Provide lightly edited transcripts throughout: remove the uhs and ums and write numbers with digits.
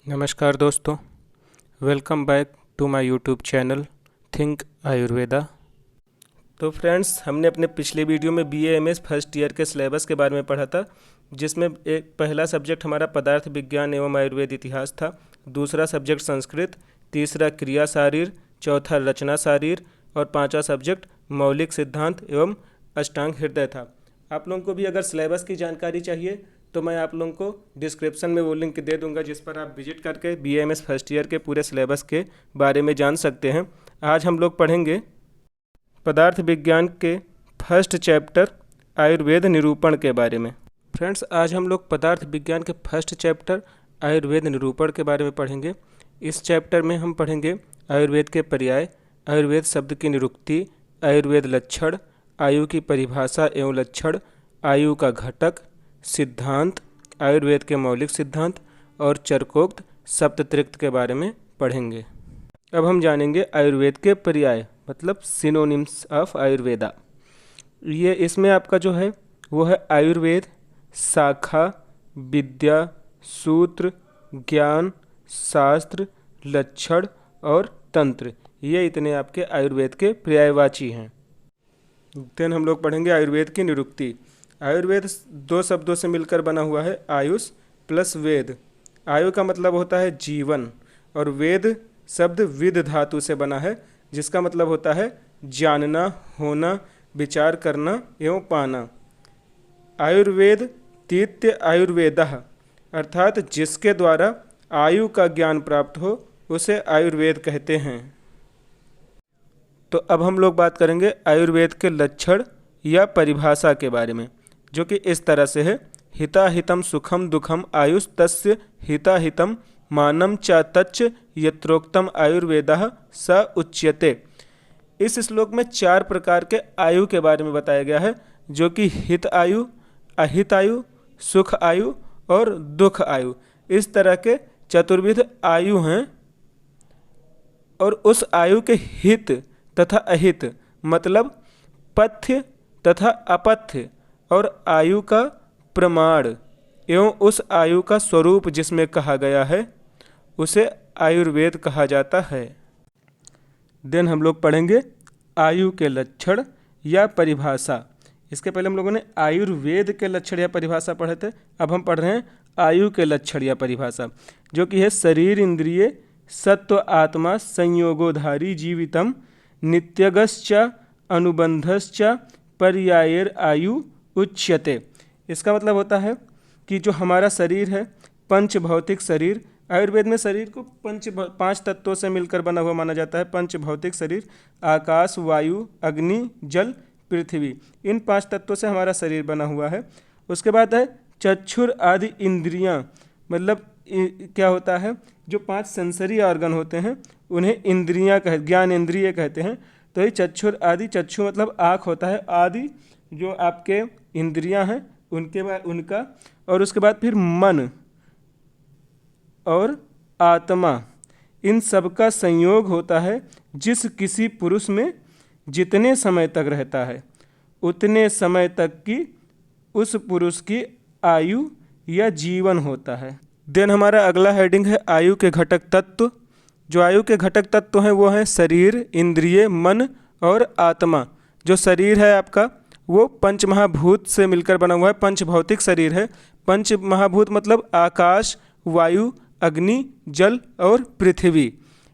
नमस्कार दोस्तों, welcome back to my YouTube channel think Ayurveda. तो फ्रेंड्स, हमने अपने पिछले वीडियो में BA फर्स्ट ईयर के सिलेबस के बारे में पढ़ा था, जिसमें एक पहला सब्जेक्ट हमारा पदार्थ विज्ञान एवं आयुर्वेद इतिहास था, दूसरा सब्जेक्ट संस्कृत, तीसरा क्रिया शारीर, चौथा रचना शारीर और पांचवा सब्जेक्ट मौलिक सिद्धांत एवं अष्टांग हृदय था। आप लोगों को भी अगर सिलेबस की जानकारी चाहिए तो मैं आप लोगों को डिस्क्रिप्शन में वो लिंक दे दूंगा, जिस पर आप विजिट करके BA फर्स्ट ईयर के पूरे सिलेबस के बारे में जान सकते हैं। आज हम लोग पढ़ेंगे पदार्थ विज्ञान के फर्स्ट चैप्टर आयुर्वेद निरूपण के बारे में। फ्रेंड्स, आज हम लोग पदार्थ विज्ञान के फर्स्ट चैप्टर आयुर्वेद निरूपण के बारे में पढ़ेंगे। इस चैप्टर में हम पढ़ेंगे आयुर्वेद के पर्याय, आयुर्वेद शब्द की निरुक्ति, आयुर्वेद लक्षण, आयु की परिभाषा एवं लक्षण, आयु का घटक, सिद्धांत, आयुर्वेद के मौलिक सिद्धांत और चरकोक्त सप्तत्रिक्त के बारे में पढ़ेंगे। अब हम जानेंगे आयुर्वेद के पर्याय, मतलब सिनोनिम्स ऑफ आयुर्वेदा। ये इसमें आपका जो है वो है आयुर्वेद, शाखा, विद्या, सूत्र, ज्ञान, शास्त्र, लक्षण और तंत्र। ये इतने आपके आयुर्वेद के पर्यायवाची हैं। देन हम लोग पढ़ेंगे आयुर्वेद की निरुक्ति। आयुर्वेद दो शब्दों से मिलकर बना हुआ है, आयुष प्लस वेद। आयु का मतलब होता है जीवन और वेद शब्द विद धातु से बना है, जिसका मतलब होता है जानना, होना, विचार करना एवं पाना। आयुर्वेद तीत्य आयुर्वेदः, अर्थात जिसके द्वारा आयु का ज्ञान प्राप्त हो उसे आयुर्वेद कहते हैं। तो अब हम लोग बात करेंगे आयुर्वेद के लक्षण या परिभाषा के बारे में, जो कि इस तरह से है। हिताहितम सुखम दुखम आयुष तस्य हिताहितम मानम च तच्च यत्रोक्तम आयुर्वेदः स उच्यते। इस श्लोक में 4 प्रकार के आयु के बारे में बताया गया है, जो कि हित आयु, अहित आयु, सुख आयु और दुख आयु। इस तरह के चतुर्विध आयु हैं। और उस आयु के हित तथा अहित मतलब पथ्य तथा अपथ्य और आयु का प्रमाण एवं उस आयु का स्वरूप जिसमें कहा गया है उसे आयुर्वेद कहा जाता है। देन हम लोग पढ़ेंगे आयु के लक्षण या परिभाषा। इसके पहले हम लोगों ने आयुर्वेद के लक्षण या परिभाषा पढ़े थे। अब हम पढ़ रहे हैं आयु के लक्षण या परिभाषा, जो कि है शरीर इंद्रिय सत्व आत्मा संयोगोधारी जीवितम नित्यगश्च अनुबंधश्च पर्यायर आयु उच्यते। इसका मतलब होता है कि जो हमारा शरीर है, पंच भौतिक शरीर, आयुर्वेद में शरीर को 5 तत्वों से मिलकर बना हुआ माना जाता है। पंच भौतिक शरीर आकाश, वायु, अग्नि, जल, पृथ्वी, इन 5 तत्वों से हमारा शरीर बना हुआ है। उसके बाद है चक्षुर आदि इंद्रियां, मतलब क्या होता है, जो 5 सेंसरी ऑर्गन होते हैं उन्हें इंद्रियां ज्ञान इंद्रिय कहते हैं। तो ये चक्षुर आदि, चक्षु मतलब आँख होता है, आदि जो आपके इंद्रियां हैं उनके बाद उनका, और उसके बाद फिर मन और आत्मा, इन सब का संयोग होता है। जिस किसी पुरुष में जितने समय तक रहता है उतने समय तक की उस पुरुष की आयु या जीवन होता है। देन हमारा अगला हेडिंग है आयु के घटक तत्व। जो आयु के घटक तत्व हैं वो हैं शरीर, इंद्रिय, मन और आत्मा। जो शरीर है आपका वो पंच महाभूत से मिलकर बना हुआ है, पंच भौतिक शरीर है। पंच महाभूत मतलब आकाश, वायु, अग्नि, जल और पृथ्वी।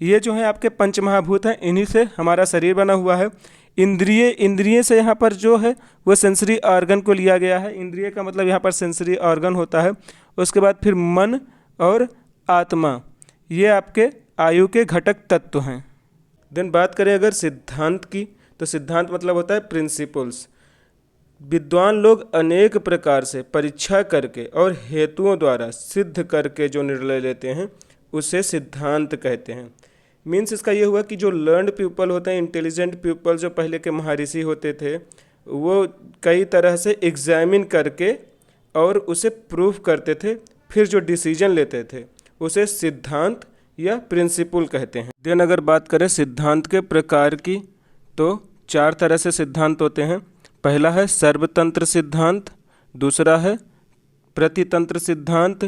ये जो है आपके पंच महाभूत हैं, इन्हीं से हमारा शरीर बना हुआ है। इंद्रिय से यहाँ पर जो है वो सेंसरी ऑर्गन को लिया गया है। इंद्रिय का मतलब यहाँ पर सेंसरी ऑर्गन होता है। उसके बाद फिर मन और आत्मा, ये आपके आयु के घटक तत्व हैं। देन बात करें अगर सिद्धांत की, तो सिद्धांत मतलब होता है प्रिंसिपल्स। विद्वान लोग अनेक प्रकार से परीक्षा करके और हेतुओं द्वारा सिद्ध करके जो निर्णय लेते हैं उसे सिद्धांत कहते हैं। मीन्स इसका ये हुआ कि जो लर्नड पीपल होते हैं, इंटेलिजेंट पीपल, जो पहले के महर्षि होते थे, वो कई तरह से एग्जामिन करके और उसे प्रूफ करते थे, फिर जो डिसीजन लेते थे उसे सिद्धांत या प्रिंसिपल कहते हैं। देन अगर बात करें सिद्धांत के प्रकार की, तो 4 तरह से सिद्धांत होते हैं। पहला है सर्वतंत्र सिद्धांत, दूसरा है प्रतितंत्र सिद्धांत,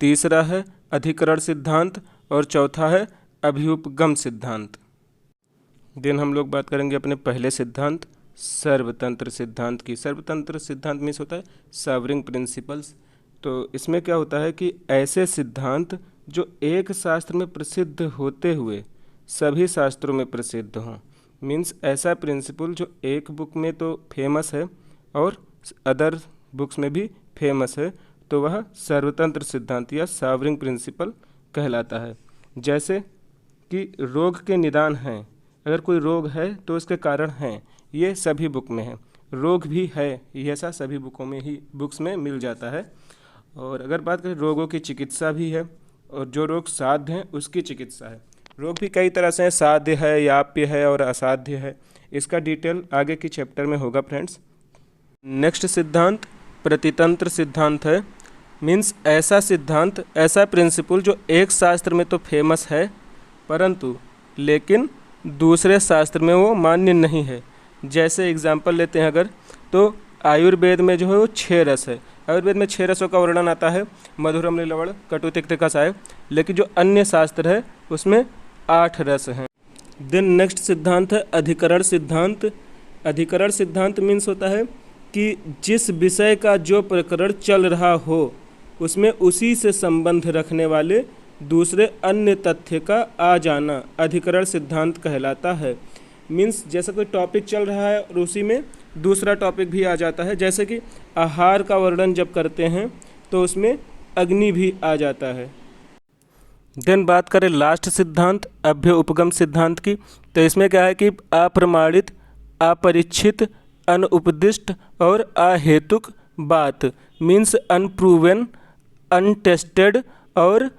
तीसरा है अधिकरण सिद्धांत और चौथा है अभ्युपगम सिद्धांत। देन हम लोग बात करेंगे अपने पहले सिद्धांत सर्वतंत्र सिद्धांत की। सर्वतंत्र सिद्धांत मीन्स होता है सॉवरिंग प्रिंसिपल्स। तो इसमें क्या होता है कि ऐसे सिद्धांत जो एक शास्त्र में प्रसिद्ध होते हुए सभी शास्त्रों में प्रसिद्ध हों। मीन्स ऐसा प्रिंसिपल जो एक बुक में तो फेमस है और अदर बुक्स में भी फेमस है, तो वह सर्वतंत्र सिद्धांत या सॉवरिंग प्रिंसिपल कहलाता है। जैसे कि रोग के निदान हैं, अगर कोई रोग है तो उसके कारण हैं, ये सभी बुक में है। रोग भी है, ये ऐसा सभी बुक्स में मिल जाता है। और अगर बात करें रोगों की चिकित्सा भी है, और जो रोग साध्य हैं उसकी चिकित्सा है। रोग भी कई तरह से हैं, साध्य है, याप्य है और असाध्य है। इसका डिटेल आगे की चैप्टर में होगा फ्रेंड्स। नेक्स्ट सिद्धांत प्रतितंत्र सिद्धांत है। मीन्स ऐसा सिद्धांत, ऐसा प्रिंसिपल जो एक शास्त्र में तो फेमस है परंतु लेकिन दूसरे शास्त्र में वो मान्य नहीं है। जैसे एग्जाम्पल लेते हैं अगर, तो आयुर्वेद में जो है वो 6 रस है। आयुर्वेद में 6 रसों का वर्णन आता है, मधुरम लवण कटु तिक्त कषाय। लेकिन जो अन्य शास्त्र है उसमें 8 रस हैं। देन नेक्स्ट सिद्धांत है अधिकरण सिद्धांत। अधिकरण सिद्धांत मीन्स होता है कि जिस विषय का जो प्रकरण चल रहा हो उसमें उसी से संबंध रखने वाले दूसरे अन्य तथ्य का आ जाना अधिकरण सिद्धांत कहलाता है। मीन्स जैसा कोई टॉपिक चल रहा है और उसी में दूसरा टॉपिक भी आ जाता है। जैसे कि आहार का वर्णन जब करते हैं तो उसमें अग्नि भी आ जाता है। देन बात करें लास्ट सिद्धांत अभ्युपगम सिद्धांत की, तो इसमें क्या है कि अप्रमाणित, अपरीक्षित, अनुपदिष्ट और अहेतुक बात मीन्स अनप्रूवन, अनटेस्टेड और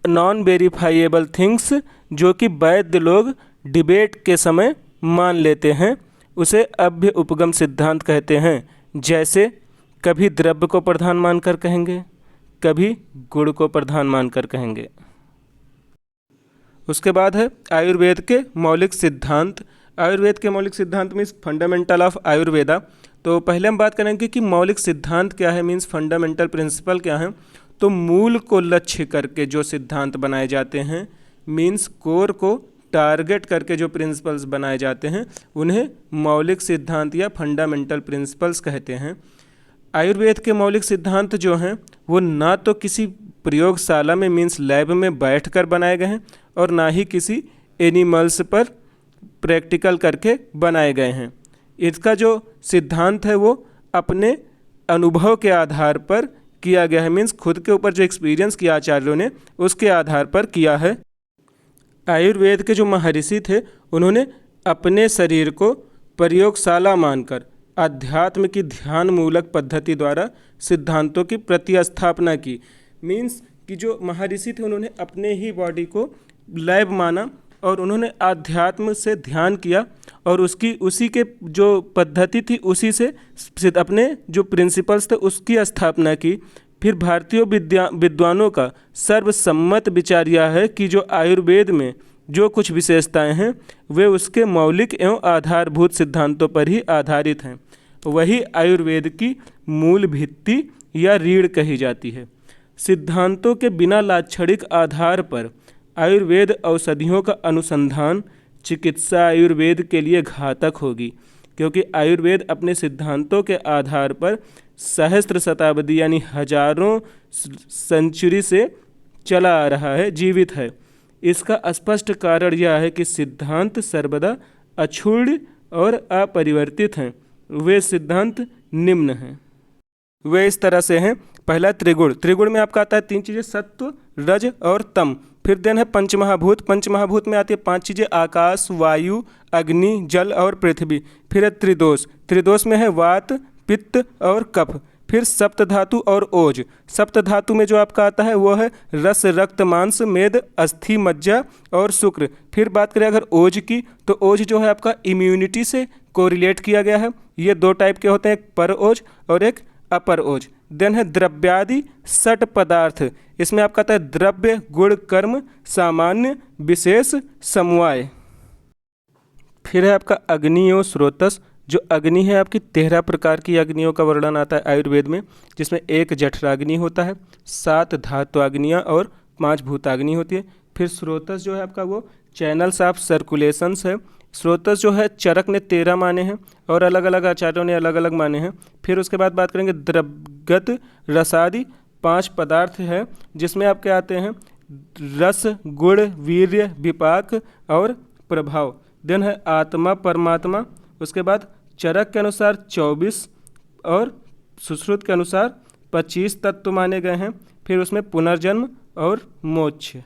नॉन वेरीफाइएबल थिंग्स जो कि वैद्य लोग डिबेट के समय मान लेते हैं, उसे अभ्युपगम सिद्धांत कहते हैं। जैसे कभी द्रव्य को प्रधान मानकर कहेंगे, कभी गुण को प्रधान मानकर कहेंगे। उसके बाद है आयुर्वेद के मौलिक सिद्धांत। आयुर्वेद के मौलिक सिद्धांत मीन्स फंडामेंटल ऑफ आयुर्वेदा। तो पहले हम बात करेंगे कि मौलिक सिद्धांत क्या है, मीन्स फंडामेंटल प्रिंसिपल क्या है। तो मूल को लक्ष्य करके जो सिद्धांत बनाए जाते हैं, मीन्स कोर को टारगेट करके जो प्रिंसिपल्स बनाए जाते हैं, उन्हें मौलिक सिद्धांत या फंडामेंटल प्रिंसिपल्स कहते हैं। आयुर्वेद के मौलिक सिद्धांत जो हैं वो ना तो किसी प्रयोगशाला में मीन्स लैब में बैठकर बनाए गए हैं और ना ही किसी एनिमल्स पर प्रैक्टिकल करके बनाए गए हैं। इसका जो सिद्धांत है वो अपने अनुभव के आधार पर किया गया है। मीन्स खुद के ऊपर जो एक्सपीरियंस किया आचार्यों ने उसके आधार पर किया है। आयुर्वेद के जो महर्षि थे उन्होंने अपने शरीर को प्रयोगशाला मानकर अध्यात्म की ध्यान मूलक पद्धति द्वारा सिद्धांतों की प्रतिस्थापना की। मीन्स कि जो महर्षि थे उन्होंने अपने ही बॉडी को लैब माना और उन्होंने आध्यात्म से ध्यान किया और उसी के जो पद्धति थी उसी से अपने जो प्रिंसिपल्स थे उसकी स्थापना की। फिर भारतीय विद्वानों का सर्वसम्मत विचार यह है कि जो आयुर्वेद में जो कुछ विशेषताएं हैं वे उसके मौलिक एवं आधारभूत सिद्धांतों पर ही आधारित हैं। वही आयुर्वेद की मूल भित्ति या रीढ़ कही जाती है। सिद्धांतों के बिना लाक्षणिक आधार पर आयुर्वेद औषधियों का अनुसंधान चिकित्सा आयुर्वेद के लिए घातक होगी, क्योंकि आयुर्वेद अपने सिद्धांतों के आधार पर सहस्त्र शताब्दी यानी हजारों सेंचुरी से चला आ रहा है, जीवित है। इसका स्पष्ट कारण यह है कि सिद्धांत सर्वदा अक्षुण्ण और अपरिवर्तित हैं। वे सिद्धांत निम्न हैं, वे इस तरह से हैं। पहला त्रिगुण। त्रिगुण में आपका आता है 3 चीज़ें, सत्व, रज और तम। फिर देन है पंचमहाभूत। पंचमहाभूत में आती है 5 चीज़ें, आकाश, वायु, अग्नि, जल और पृथ्वी। फिर है त्रिदोष। त्रिदोष में है वात, पित्त और कफ। फिर सप्त धातु और ओज। सप्त धातु में जो आपका आता है वो है रस, रक्त, मांस, मेद, अस्थि, मज्जा और शुक्र। फिर बात करें अगर ओज की, तो ओज जो है आपका इम्यूनिटी से कोरिलेट किया गया है। ये 2 टाइप के होते हैं, एक पर ओज और एक अपर ओज। देन है द्रव्यादि सट पदार्थ। इसमें आपका आता है द्रव्य, गुण, कर्म, सामान्य, विशेष, समवाय। फिर है आपका अग्नि और स्रोतस, जो अग्नि है आपकी 13 प्रकार की अग्नियों का वर्णन आता है आयुर्वेद में, जिसमें 1 जठराग्नि होता है, 7 धात्वाग्नियाँ और 5 भूताग्नि होती है। फिर स्रोतस जो है आपका वो चैनल्स ऑफ सर्कुलेशंस है। स्रोतस जो है चरक ने 13 माने हैं और अलग अलग आचार्यों ने अलग अलग माने हैं। फिर उसके बाद बात करेंगे द्रवगत रसादि 5 पदार्थ है, जिसमें आपके आते हैं रस, गुण, वीर्य, विपाक और प्रभाव। देन है आत्मा परमात्मा। उसके बाद चरक के अनुसार 24 और सुश्रुत के अनुसार 25 तत्व माने गए हैं। फिर उसमें पुनर्जन्म और मोक्ष।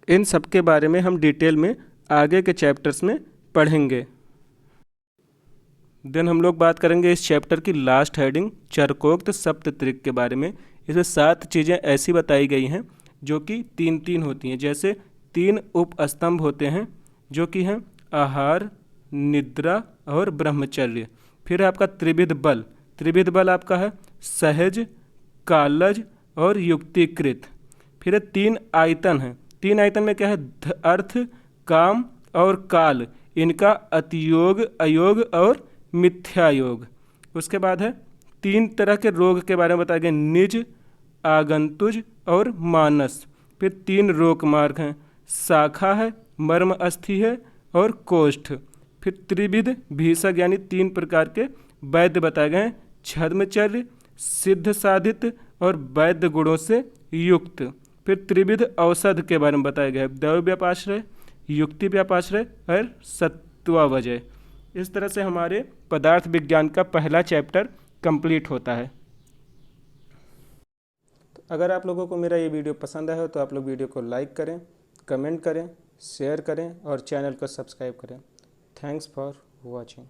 इन सब के बारे में हम डिटेल में आगे के चैप्टर्स में पढ़ेंगे। देन हम लोग बात करेंगे इस चैप्टर की लास्ट हेडिंग चरकोक्त सप्तत्रिक के बारे में। इसमें 7 चीज़ें ऐसी बताई गई हैं जो कि 3-3 होती हैं। जैसे 3 उपस्तंभ होते हैं जो कि हैं आहार, निद्रा और ब्रह्मचर्य। फिर आपका त्रिविध बल। त्रिविध बल आपका है सहज, कालज और युक्तिकृत। फिर 3 आयतन है। 3 आयतन में क्या है अर्थ, काम और काल, इनका अतियोग, अयोग और मिथ्यायोग। उसके बाद है 3 तरह के रोग के बारे में बताया गया निज, आगंतुज और मानस। फिर 3 रोग मार्ग हैं शाखा है, मर्म अस्थि है और कोष्ठ। फिर त्रिविध भीषक यानी 3 प्रकार के वैद्य बताए गए हैं छद्मचर्य, सिद्ध साधित और वैद्य गुणों से युक्त। फिर त्रिविध औषध के बारे में बताया गया है दैव व्यापाश्रय, युक्ति व्यापाश्रय और सत्वावजय। इस तरह से हमारे पदार्थ विज्ञान का पहला चैप्टर कंप्लीट होता है। तो अगर आप लोगों को मेरा ये वीडियो पसंद आया हो तो आप लोग वीडियो को लाइक करें, कमेंट करें, शेयर करें और चैनल को सब्सक्राइब करें। Thanks for watching.